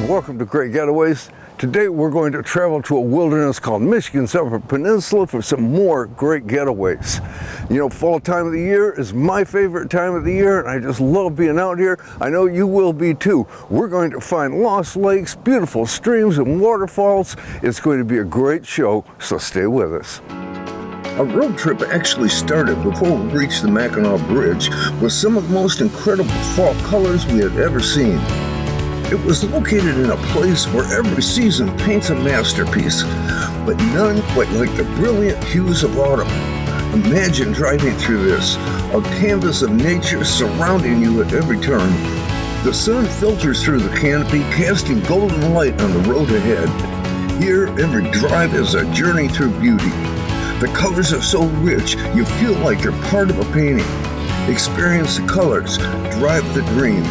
and welcome to Great Getaways. Today we're going to travel to a wilderness called Michigan's Upper Peninsula for some more great getaways. You know, fall time of the year is my favorite time of the year, and I just love being out here. I know you will be too. We're going to find lost lakes, beautiful streams, and waterfalls. It's going to be a great show, so stay with us. Our road trip actually started before we reached the Mackinac Bridge with some of the most incredible fall colors we had ever seen. It was located in a place where every season paints a masterpiece, but none quite like the brilliant hues of autumn. Imagine driving through this, a canvas of nature surrounding you at every turn. The sun filters through the canopy, casting golden light on the road ahead. Here, every drive is a journey through beauty. The colors are so rich, you feel like you're part of a painting. Experience the colors, drive the dream.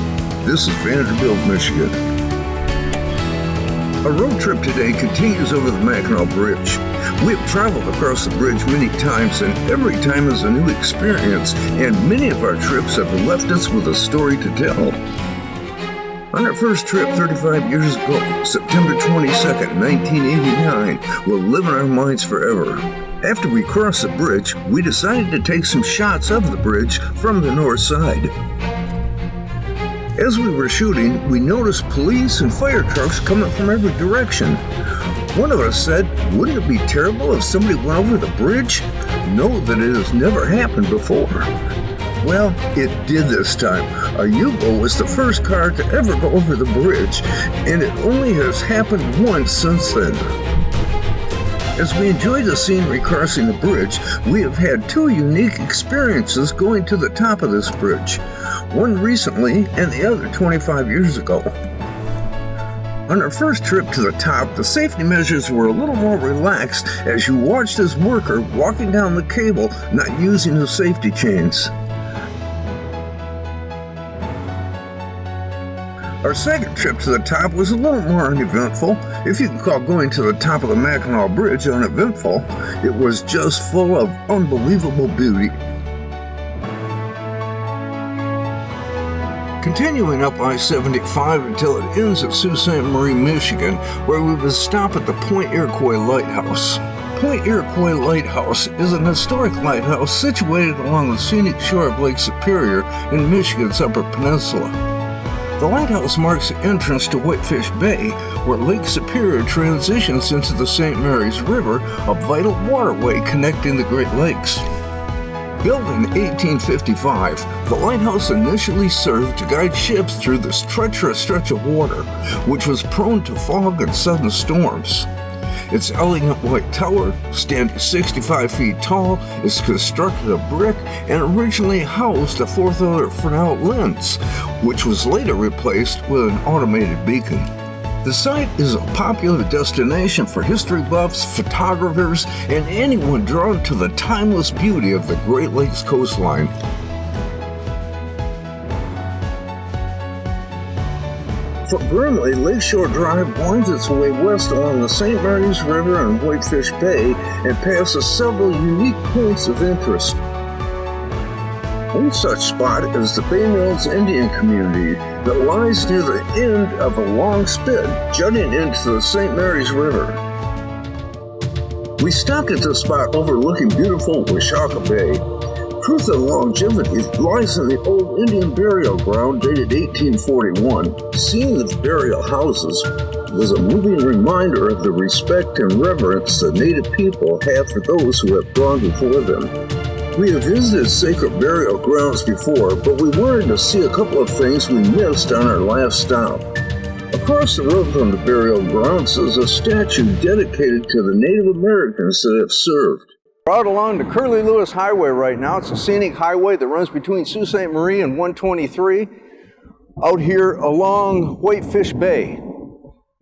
This is Vanderbilt, Michigan. Our road trip today continues over the Mackinac Bridge. We have traveled across the bridge many times, and every time is a new experience, and many of our trips have left us with a story to tell. On our first trip 35 years ago, September 22nd, 1989, will live in our minds forever. After we crossed the bridge, we decided to take some shots of the bridge from the north side. As we were shooting, we noticed police and fire trucks coming from every direction. One of us said, "Wouldn't it be terrible if somebody went over the bridge?" Know that it has never happened before. Well, it did this time. A U-Boat was the first car to ever go over the bridge, and it only has happened once since then. As we enjoy the scenery crossing the bridge, we have had two unique experiences going to the top of this bridge. One recently and the other 25 years ago. On our first trip to the top, the safety measures were a little more relaxed as you watched this worker walking down the cable, not using the safety chains. Our second trip to the top was a little more uneventful. If you can call going to the top of the Mackinac Bridge uneventful, it was just full of unbelievable beauty. Continuing up I-75 until it ends at Sault Ste. Marie, Michigan, where we would stop at the Point Iroquois Lighthouse. Point Iroquois Lighthouse is an historic lighthouse situated along the scenic shore of Lake Superior in Michigan's Upper Peninsula. The lighthouse marks the entrance to Whitefish Bay, where Lake Superior transitions into the St. Mary's River, a vital waterway connecting the Great Lakes. Built in 1855, the lighthouse initially served to guide ships through this treacherous stretch of water, which was prone to fog and sudden storms. Its elegant white tower, standing 65 feet tall, is constructed of brick and originally housed a 4-foot lens, which was later replaced with an automated beacon. The site is a popular destination for history buffs, photographers, and anyone drawn to the timeless beauty of the Great Lakes coastline. From Brimley, Lakeshore Drive winds its way west along the St. Mary's River and Whitefish Bay and passes several unique points of interest. One such spot is the Bay Mills Indian community that lies near the end of a long spit jutting into the St. Mary's River. We stopped at this spot overlooking beautiful Washaka Bay. Proof of longevity lies in the old Indian burial ground dated 1841. Seeing the burial houses was a moving reminder of the respect and reverence the Native people have for those who have gone before them. We have visited sacred burial grounds before, but we wanted to see a couple of things we missed on our last stop. Across the road from the burial grounds is a statue dedicated to the Native Americans that have served. We're out along the Curly Lewis Highway right now. It's a scenic highway that runs between Sault Ste. Marie and 123 out here along Whitefish Bay.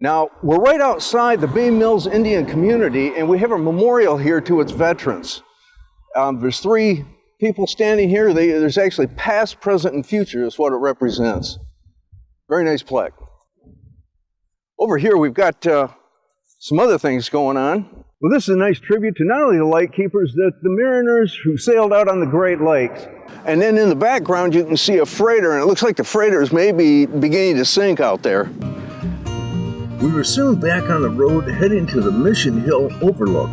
Now, we're right outside the Bay Mills Indian community, and we have a memorial here to its veterans. There's 3 people standing here. There's actually past, present, and future is what it represents. Very nice plaque. Over here we've got some other things going on. Well, this is a nice tribute to not only the lightkeepers, the mariners who sailed out on the Great Lakes. And then in the background you can see a freighter, and it looks like the freighter is maybe beginning to sink out there. We were soon back on the road heading to the Mission Hill Overlook.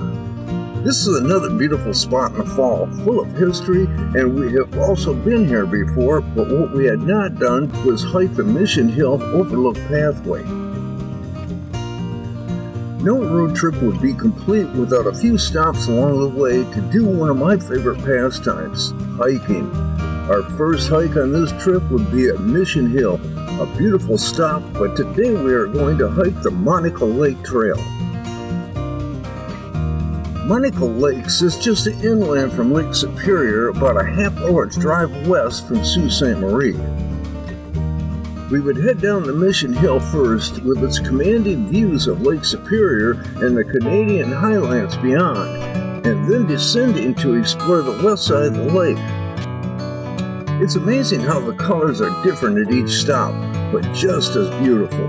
This is another beautiful spot in the fall, full of history, and we have also been here before, but what we had not done was hike the Mission Hill Overlook pathway. No road trip would be complete without a few stops along the way to do one of my favorite pastimes, hiking. Our first hike on this trip would be at Mission Hill, a beautiful stop, but today we are going to hike the Monocle Lake Trail. Monocle Lakes is just inland from Lake Superior, about a half-hour's drive west from Sault Ste. Marie. We would head down the Mission Hill first, with its commanding views of Lake Superior and the Canadian Highlands beyond, and then descending to explore the west side of the lake. It's amazing how the colors are different at each stop, but just as beautiful.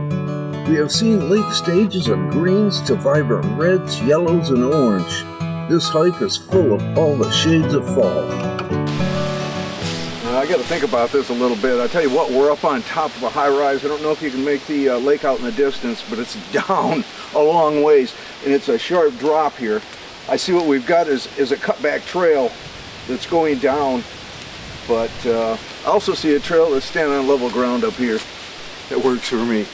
We have seen lake stages of greens to vibrant reds, yellows, and orange. This hike is full of all the shades of fall. I got to think about this a little bit. I tell you what, we're up on top of a high rise. I don't know if you can make the lake out in the distance, but it's down a long ways, and it's a sharp drop here. I see what we've got is a cutback trail that's going down, but I also see a trail that's standing on level ground up here. That works for me.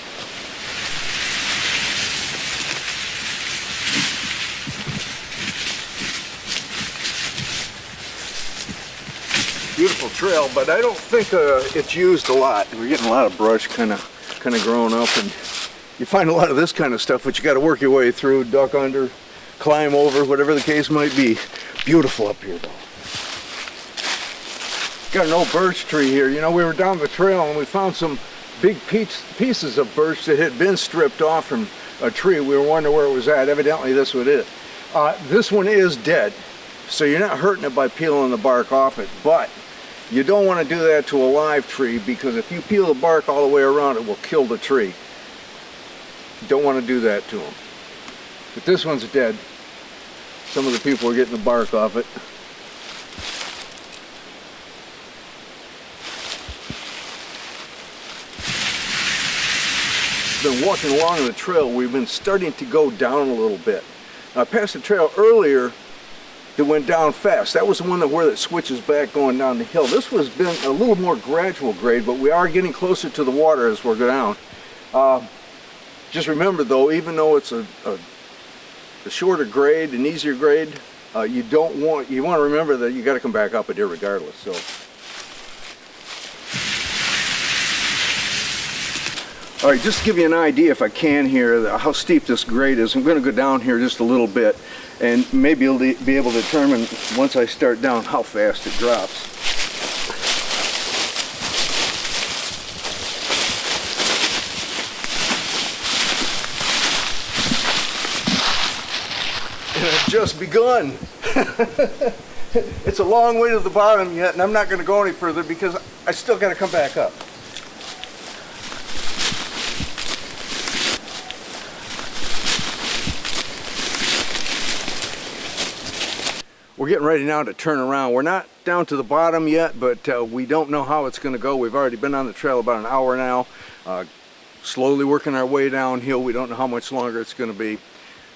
Beautiful trail, but I don't think it's used a lot. We're getting a lot of brush kind of growing up, and you find a lot of this kind of stuff, but you got to work your way through, duck under, climb over, whatever the case might be. Beautiful up here, though. Got an old birch tree here. You know, we were down the trail and we found some big pieces of birch that had been stripped off from a tree. We were wondering where it was at. Evidently, this was it. This one is dead, so you're not hurting it by peeling the bark off it, but you don't want to do that to a live tree, because if you peel the bark all the way around, it will kill the tree. You don't want to do that to them. But this one's dead. Some of the people are getting the bark off it. Been walking along the trail, we've been starting to go down a little bit. I passed the trail earlier that went down fast. That was the one where it switches back going down the hill. This was been a little more gradual grade, but we are getting closer to the water as we're going down. Just remember though, even though it's a shorter grade, an easier grade, you want to remember that you got to come back up it irregardless. So. All right, just to give you an idea, if I can here, how steep this grade is, I'm going to go down here just a little bit, and maybe you'll be able to determine once I start down how fast it drops. And I've just begun. It's a long way to the bottom yet, and I'm not going to go any further because I still got to come back up. We're getting ready now to turn around. We're not down to the bottom yet, but we don't know how it's going to go. We've already been on the trail about an hour now, slowly working our way downhill. We don't know how much longer it's going to be.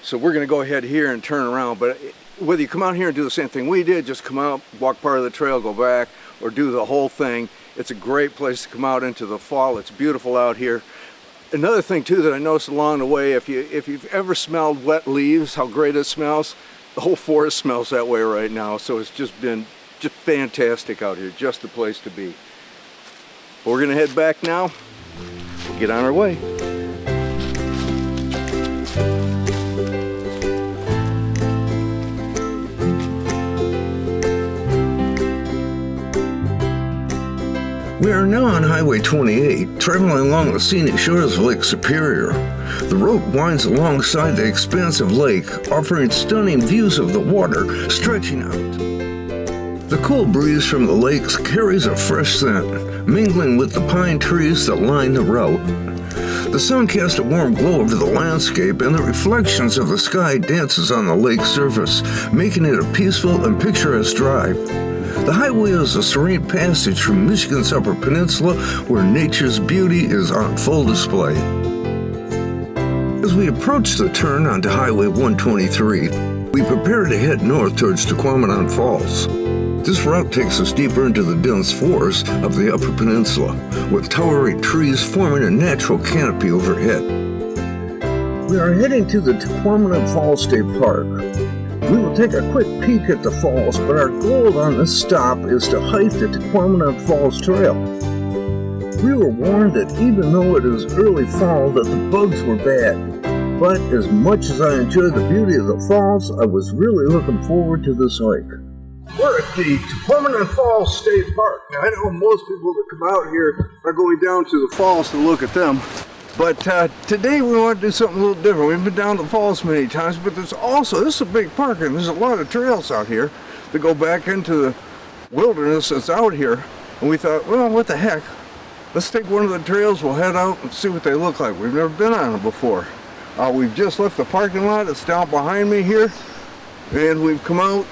So we're going to go ahead here and turn around. But whether you come out here and do the same thing we did, just come out, walk part of the trail, go back, or do the whole thing, it's a great place to come out into the fall. It's beautiful out here. Another thing too that I noticed along the way, if you've ever smelled wet leaves, how great it smells. The whole forest smells that way right now, so it's just been fantastic out here, just the place to be. But we're gonna head back now. We'll get on our way. We are now on Highway 28, traveling along the scenic shores of Lake Superior. The road winds alongside the expansive lake, offering stunning views of the water stretching out. The cool breeze from the lakes carries a fresh scent, mingling with the pine trees that line the route. The sun casts a warm glow over the landscape, and the reflections of the sky dances on the lake surface, making it a peaceful and picturesque drive. The highway is a serene passage from Michigan's Upper Peninsula, where nature's beauty is on full display. As we approach the turn onto Highway 123, we prepare to head north towards Tahquamenon Falls. This route takes us deeper into the dense forest of the Upper Peninsula, with towering trees forming a natural canopy overhead. We are heading to the Tahquamenon Falls State Park. We will take a quick peek at the falls, but our goal on this stop is to hike the Tahquamenon Falls Trail. We were warned that even though it is early fall, that the bugs were bad. But as much as I enjoy the beauty of the falls, I was really looking forward to this hike. We're at the Tahquamenon Falls State Park. Now, I know most people that come out here are going down to the falls to look at them. But today we want to do something a little different. We've been down to the falls many times, but there's also, this is a big park, and there's a lot of trails out here that go back into the wilderness that's out here. And we thought, well, what the heck? Let's take one of the trails, we'll head out and see what they look like. We've never been on them before. We've just left the parking lot. It's down behind me here. And we've come out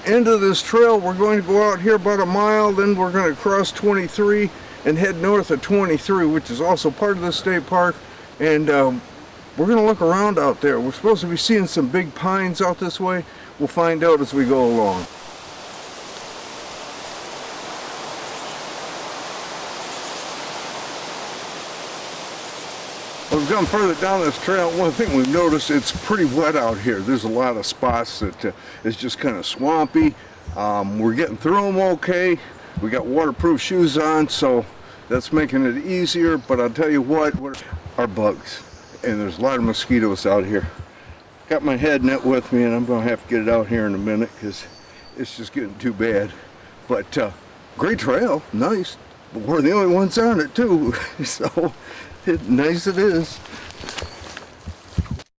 into this trail. We're going to go out here about a mile, then we're going to cross 23 and head north of 23, which is also part of the state park. And we're going to look around out there. We're supposed to be seeing some big pines out this way. We'll find out as we go along. We've gone further down this trail. One thing we've noticed, it's pretty wet out here. There's a lot of spots that it's just kind of swampy. We're getting through them okay. We got waterproof shoes on, so that's making it easier. But I'll tell you what are bugs. And there's a lot of mosquitoes out here. Got my head net with me, and I'm going to have to get it out here in a minute because it's just getting too bad. But great trail, nice. But we're the only ones on it too, so nice it is.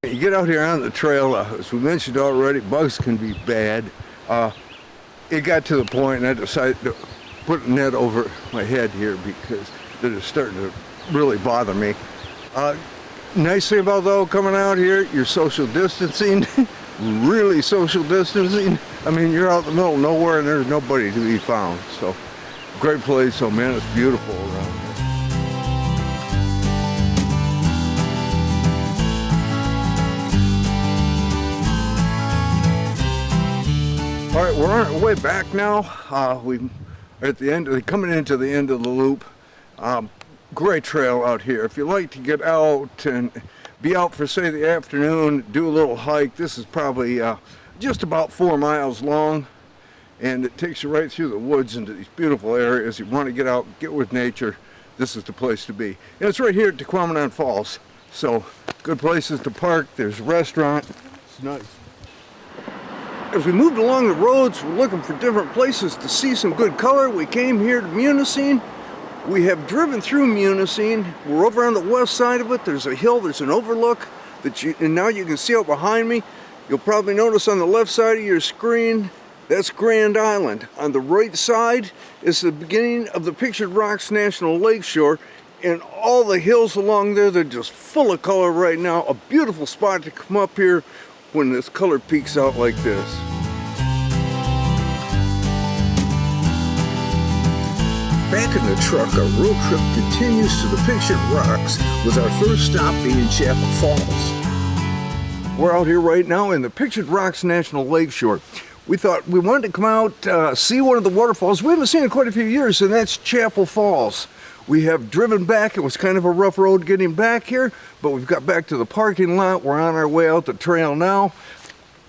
You get out here on the trail, as we mentioned already, bugs can be bad. It got to the point and I decided to put a net over my head here because they're just starting to really bother me. Nice thing about though coming out here, you're social distancing, really social distancing. I mean, you're out in the middle of nowhere and there's nobody to be found. So great place. Oh man, it's beautiful around here. All right, we're on our way back now. We're at the end, coming into the end of the loop. Great trail out here. If you like to get out and be out for, say, the afternoon, do a little hike, this is probably just about 4 miles long, and it takes you right through the woods into these beautiful areas. You want to get out, get with nature, this is the place to be. And it's right here at Tahquamenon Falls, so good places to park. There's a restaurant. It's nice. As we moved along the roads, we're looking for different places to see some good color. We came here to Munising. We have driven through Munising. We're over on the west side of it. There's a hill, there's an overlook, and now you can see out behind me. You'll probably notice on the left side of your screen, that's Grand Island. On the right side is the beginning of the Pictured Rocks National Lakeshore, and all the hills along there, they're just full of color right now. A beautiful spot to come up here when this color peaks out like this. Back in the truck, our road trip continues to the Pictured Rocks, with our first stop being Chapel Falls. We're out here right now in the Pictured Rocks National Lakeshore. We thought we wanted to come out, see one of the waterfalls we haven't seen in quite a few years, and that's Chapel Falls. We have driven back. It was kind of a rough road getting back here, but we've got back to the parking lot. We're on our way out the trail now.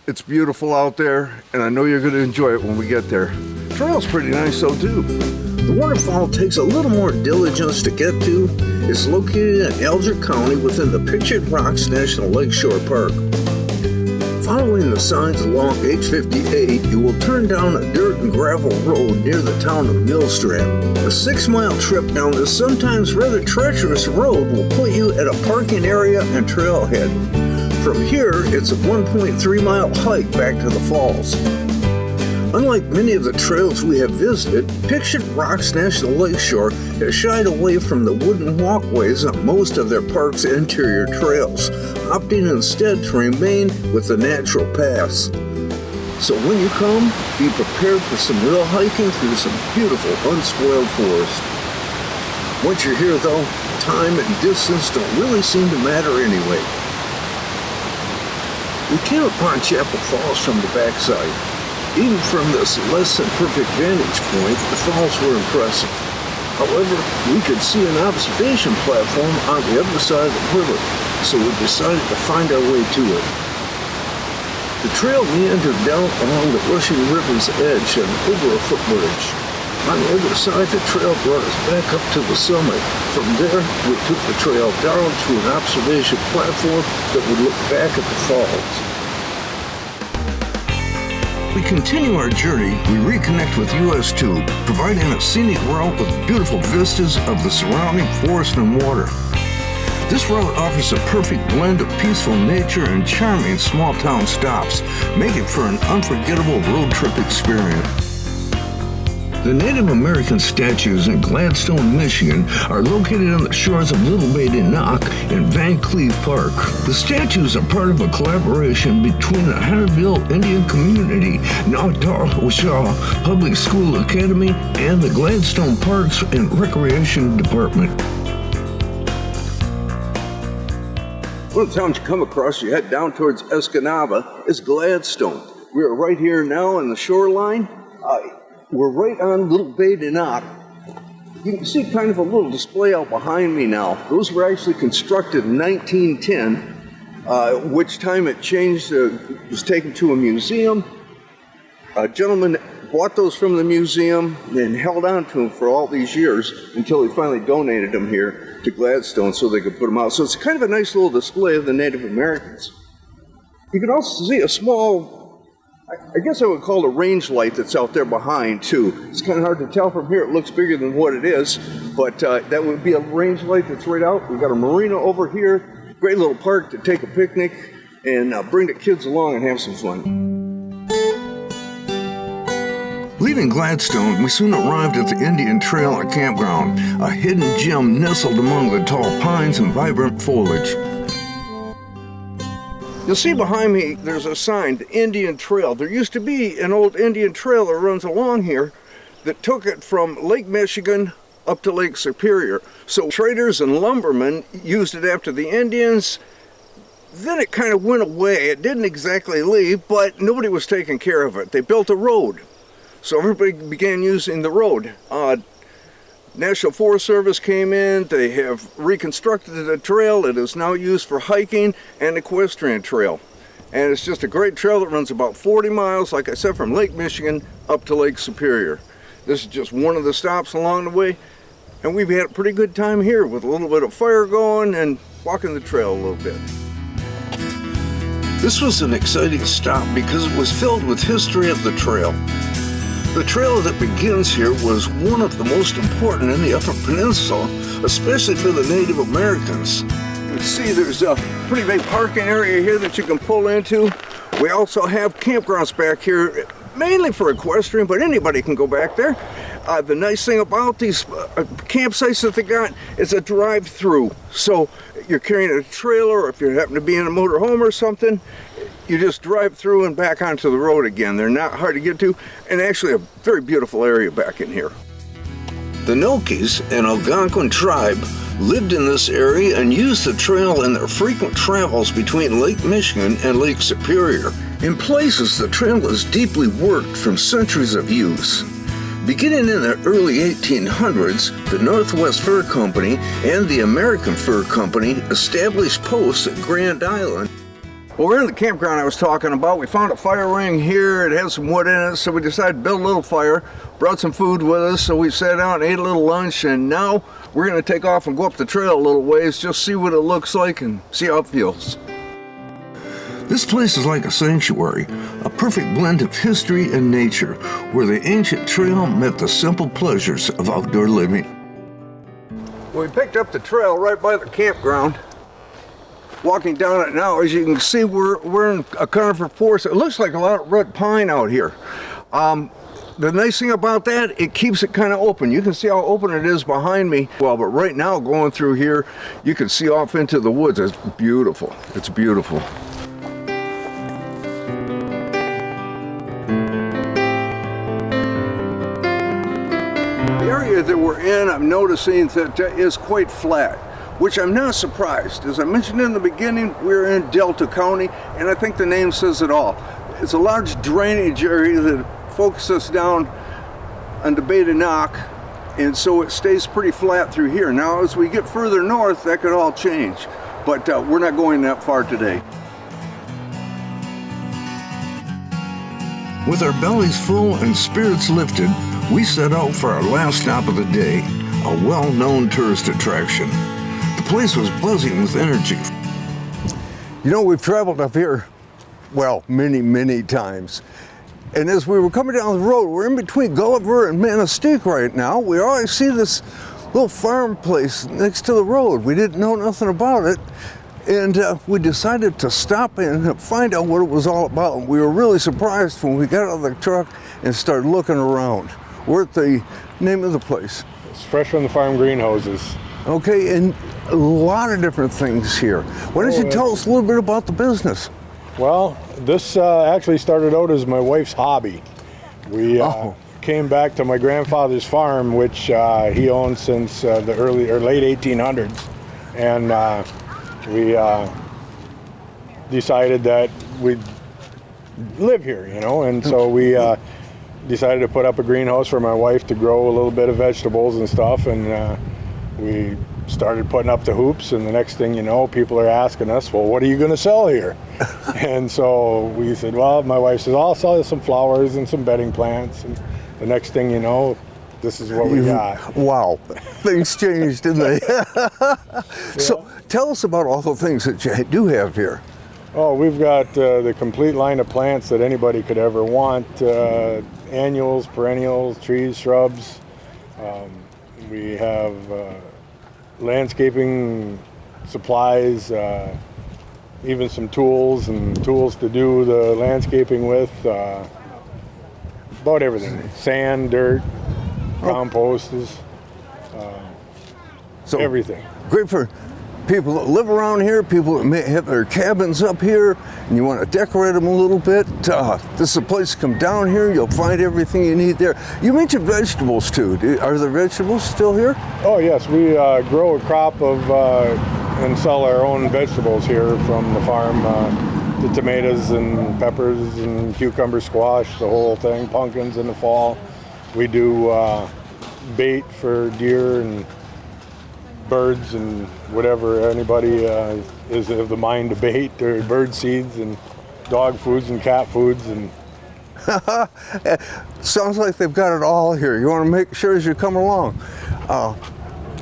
It's beautiful out there, and I know you're going to enjoy it when we get there. The trail's pretty nice though too. The waterfall takes a little more diligence to get to. It's located in Alger County within the Pictured Rocks National Lakeshore Park. Following the signs along H58, you will turn down a dirt and gravel road near the town of Millstrand. A 6-mile trip down this sometimes rather treacherous road will put you at a parking area and trailhead. From here, it's a 1.3-mile hike back to the falls. Unlike many of the trails we have visited, Pictured Rocks National Lakeshore has shied away from the wooden walkways on most of their park's interior trails, opting instead to remain with the natural paths. So when you come, be prepared for some real hiking through some beautiful unspoiled forest. Once you're here though, time and distance don't really seem to matter anyway. We came upon Chapel Falls from the backside. Even from this less than perfect vantage point, the falls were impressive. However, we could see an observation platform on the other side of the river, so we decided to find our way to it. The trail meandered down along the rushing river's edge and over a footbridge. On the other side, the trail brought us back up to the summit. From there, we took the trail down to an observation platform that would look back at the falls. We continue our journey, we reconnect with US 2, providing a scenic route with beautiful vistas of the surrounding forest and water. This route offers a perfect blend of peaceful nature and charming small-town stops, making for an unforgettable road trip experience. The Native American statues in Gladstone, Michigan are located on the shores of Little Bay de Noc in Van Cleve Park. The statues are part of a collaboration between the Hunterville Indian Community, Nautah Public School Academy, and the Gladstone Parks and Recreation Department. One of the towns you come across, you head down towards Escanaba, is Gladstone. We are right here now on the shoreline. We're right on Little Bay de Noc. You can see kind of a little display out behind me now. Those were actually constructed in 1910, which time it changed, was taken to a museum. A gentleman bought those from the museum and held on to them for all these years until he finally donated them here to Gladstone so they could put them out. So it's kind of a nice little display of the Native Americans. You can also see a small, I guess I would call it a range light that's out there behind too. It's kind of hard to tell from here. It looks bigger than what it is, but that would be a range light that's right out. We've got a marina over here, great little park to take a picnic and bring the kids along and have some fun. Leaving Gladstone, we soon arrived at the Indian Trail and Campground, a hidden gem nestled among the tall pines and vibrant foliage. You'll see behind me, there's a sign, the Indian Trail. There used to be an old Indian trail that runs along here that took it from Lake Michigan up to Lake Superior. So traders and lumbermen used it after the Indians. Then it kind of went away. It didn't exactly leave, but nobody was taking care of it. They built a road. So everybody began using the road. National Forest Service came in, they have reconstructed the trail. It is now used for hiking and equestrian trail. And it's just a great trail that runs about 40 miles, like I said, from Lake Michigan up to Lake Superior. This is just one of the stops along the way. And we've had a pretty good time here with a little bit of fire going and walking the trail a little bit. This was an exciting stop because it was filled with history of the trail. The trail that begins here was one of the most important in the Upper Peninsula, especially for the Native Americans. You can see there's a pretty big parking area here that you can pull into. We also have campgrounds back here, mainly for equestrian, but anybody can go back there. The nice thing about these campsites that they got is a drive-through. So you're carrying a trailer, or if you happen to be in a motorhome or something, you just drive through and back onto the road again. They're not hard to get to, and actually a very beautiful area back in here. The Nokis, an Algonquin tribe, lived in this area and used the trail in their frequent travels between Lake Michigan and Lake Superior. In places, the trail is deeply worked from centuries of use. Beginning in the early 1800s, the Northwest Fur Company and the American Fur Company established posts at Grand Island. Well, we're in the campground I was talking about. We found a fire ring here. It had some wood in it, so we decided to build a little fire. Brought some food with us, so we sat down and ate a little lunch, and now we're going to take off and go up the trail a little ways, just see what it looks like and see how it feels. This place is like a sanctuary, a perfect blend of history and nature, where the ancient trail met the simple pleasures of outdoor living. We picked up the trail right by the campground. Walking down it now, as you can see, we're in a conifer forest. It looks like a lot of red pine out here. The nice thing about that, it keeps it kind of open. You can see how open it is behind me. Well, but right now, going through here, you can see off into the woods. It's beautiful. It's beautiful. The area that we're in, I'm noticing that is quite flat. which I'm not surprised. As I mentioned in the beginning, we're in Delta County, and I think the name says it all. It's a large drainage area that focuses down on the Bay de Noc, and so it stays pretty flat through here. Now, as we get further north, that could all change, but we're not going that far today. With our bellies full and spirits lifted, we set out for our last stop of the day, a well-known tourist attraction. The place was buzzing with energy. You know, we've traveled up here, well, many times. And as we were coming down the road, we're in between Gulliver and Manistique right now. We always see this little farm place next to the road. We didn't know nothing about it. And we decided to stop in and find out what it was all about. And we were really surprised when we got out of the truck and started looking around. We're at the name of the place. It's Fresh from the Farm Greenhouses. Okay, and a lot of different things here. Why don't you tell us a little bit about the business? Well, this actually started out as my wife's hobby. We came back to my grandfather's farm, which he owned since the late 1800s. And we decided that we'd live here, you know, and so we decided to put up a greenhouse for my wife to grow a little bit of vegetables and stuff, and we started putting up the hoops, and the next thing you know, people are asking us, well, what are you going to sell here? And so we said, well, my wife says, I'll sell you some flowers and some bedding plants, and the next thing you know, this is what we got. Wow, things changed, didn't they? Yeah. So tell us about all the things that you do have here. Oh, we've got the complete line of plants that anybody could ever want. Annuals, perennials, trees, shrubs. We have landscaping supplies, even some tools to do the landscaping with. About everything. Sand, dirt, compost, so everything. Great for people that live around here, people that may have their cabins up here, and you want to decorate them a little bit. This is a place to come down here. You'll find everything you need there. You mentioned vegetables too. Are the vegetables still here? Oh yes, we grow a crop of and sell our own vegetables here from the farm. The tomatoes and peppers and cucumber squash, the whole thing, pumpkins in the fall. We do bait for deer and birds and whatever anybody is of the mind to bait, or bird seeds and dog foods and cat foods. And sounds like they've got it all here. You want to make sure as you come along.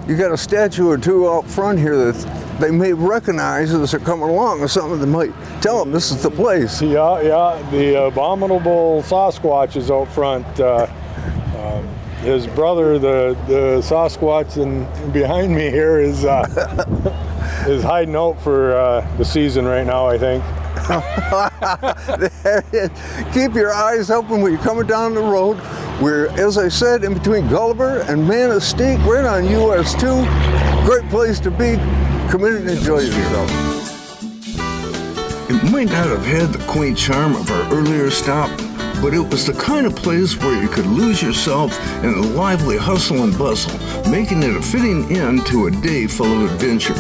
You got a statue or two out front here that they may recognize as they're coming along, or something that might tell them this is the place. Yeah, the abominable Sasquatch is out front. His brother, the Sasquatch, and behind me here is hiding out for the season right now, I think. There it is. Keep your eyes open when you're coming down the road. We're, as I said, in between Gulliver and Manistique, right on US 2. Great place to be. Come in and enjoy yourself. It might not have had the quaint charm of our earlier stop, but it was the kind of place where you could lose yourself in the lively hustle and bustle, making it a fitting end to a day full of adventure.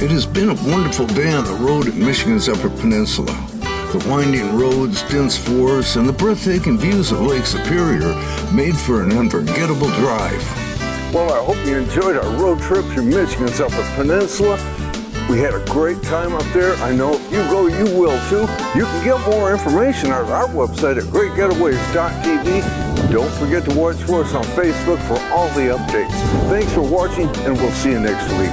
It has been a wonderful day on the road at Michigan's Upper Peninsula. The winding roads, dense forests, and the breathtaking views of Lake Superior made for an unforgettable drive. Well, I hope you enjoyed our road trip through Michigan's Upper Peninsula. We had a great time up there. I know if you go, you will too. You can get more information on our website at greatgetaways.tv. Don't forget to watch for us on Facebook for all the updates. Thanks for watching, and we'll see you next week.